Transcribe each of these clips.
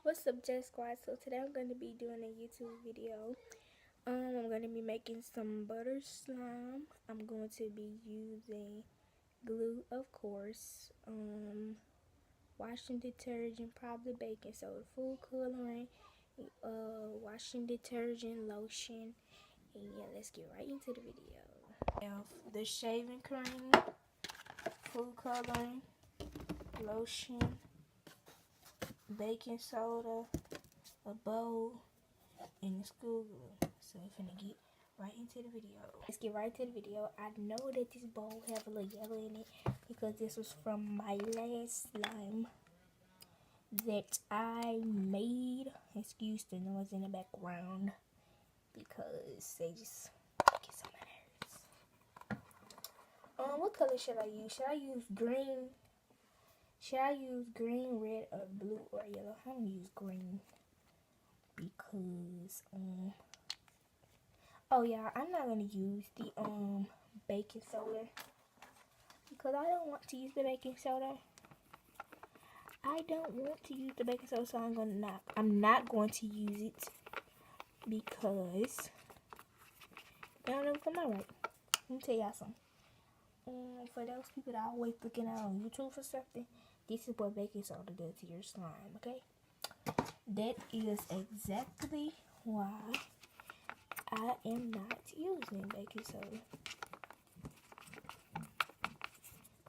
What's up, J Squad? So today I'm going to be doing a YouTube video. I'm going to be making some butter slime. I'm going to be using glue, of course, washing detergent, probably baking soda, food coloring, washing detergent, lotion, and yeah, let's get right into the video. I have the shaving cream, food coloring, lotion, baking soda, a bowl, and the school glue. So we're finna get right into the video. Let's get right into the video. I know that this bowl have a little yellow in it because this was from my last slime that I made. Excuse the noise in the background because they just get so many nerves. What color should I use? Should I use green? Should I use green, red, or blue, or yellow? I'm gonna use green because oh yeah, I'm not gonna use the baking soda because I don't want to use the baking soda. I don't want to use the baking soda, so I'm not going to use it because I don't know, come on right. Let me tell y'all something. For those people that are always looking out on YouTube for something, this is what baking soda does to your slime, okay? That is exactly why I am not using baking soda.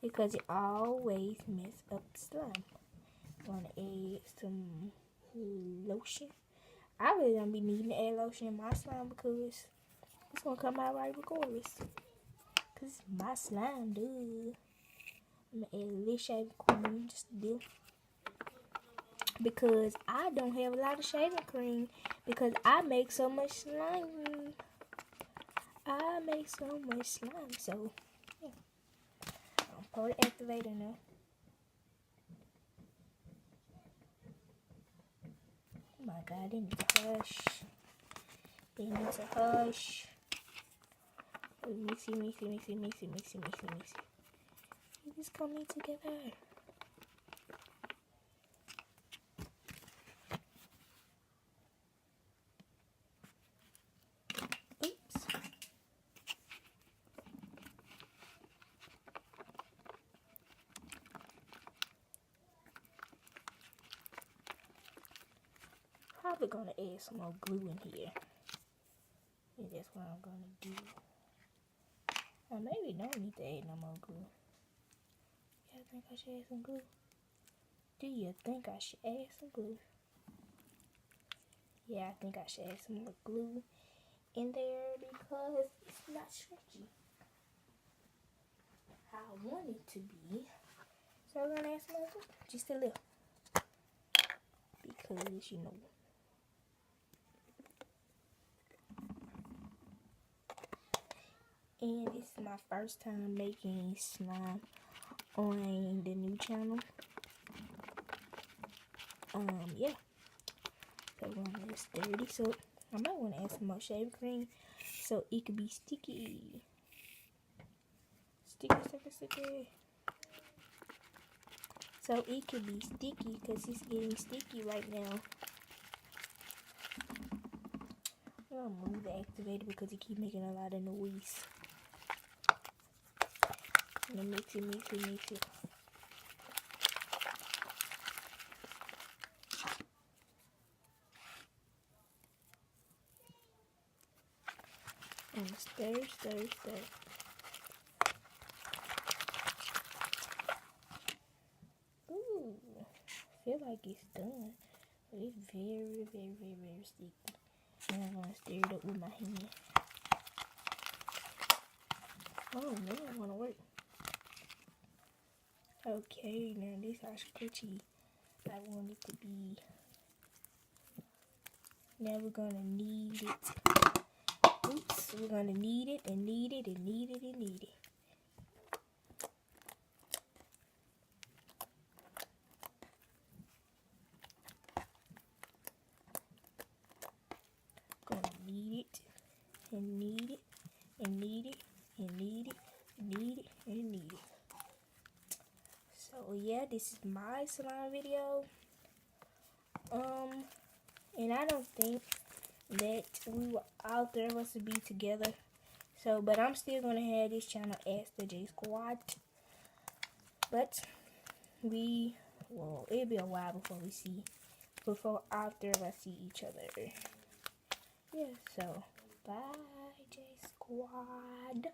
Because it always mess up the slime. I'm gonna add some lotion. I really don't be needing to add lotion in my slime because it's gonna come out right regardless. Cause it's my slime, dude. I'm gonna add a little shaving cream just to do. Because I don't have a lot of shaving cream because I make so much slime. I make so much slime, so yeah. I'll pour the activator now. Oh my god, they need to hush. They need to hush. Mixy. It is coming together. Oops. Probably gonna add some more glue in here. And that's what I'm gonna do. Or maybe don't need to add no more glue. Yeah, I think I should add some glue. Do you think I should add some glue? Yeah, I think I should add some more glue in there because it's not stretchy how I want it to be. So we're gonna add some more glue, just a little, because you know. And this is my first time making slime on the new channel. Yeah. So we're gonna stir this up. I might want to add some more shaving cream so it could be sticky. Sticky. So it could be sticky because it's getting sticky right now. I'm gonna move the activator because it keeps making a lot of noise. I'm gonna mix it. And stir. Ooh, I feel like it's done. But it's very sticky. And I'm gonna stir it up with my hand. Oh no, I wanna work. Okay, now this is how squishy I want it to be. Now we're gonna knead it. Oops, we're gonna knead it. Gonna knead it. So yeah, this is my slime video. And I don't think that we will all three of us to be together. So, but I'm still gonna have this channel as the J Squad. But it'll be a while before all three of us see each other. Yeah, so bye J Squad.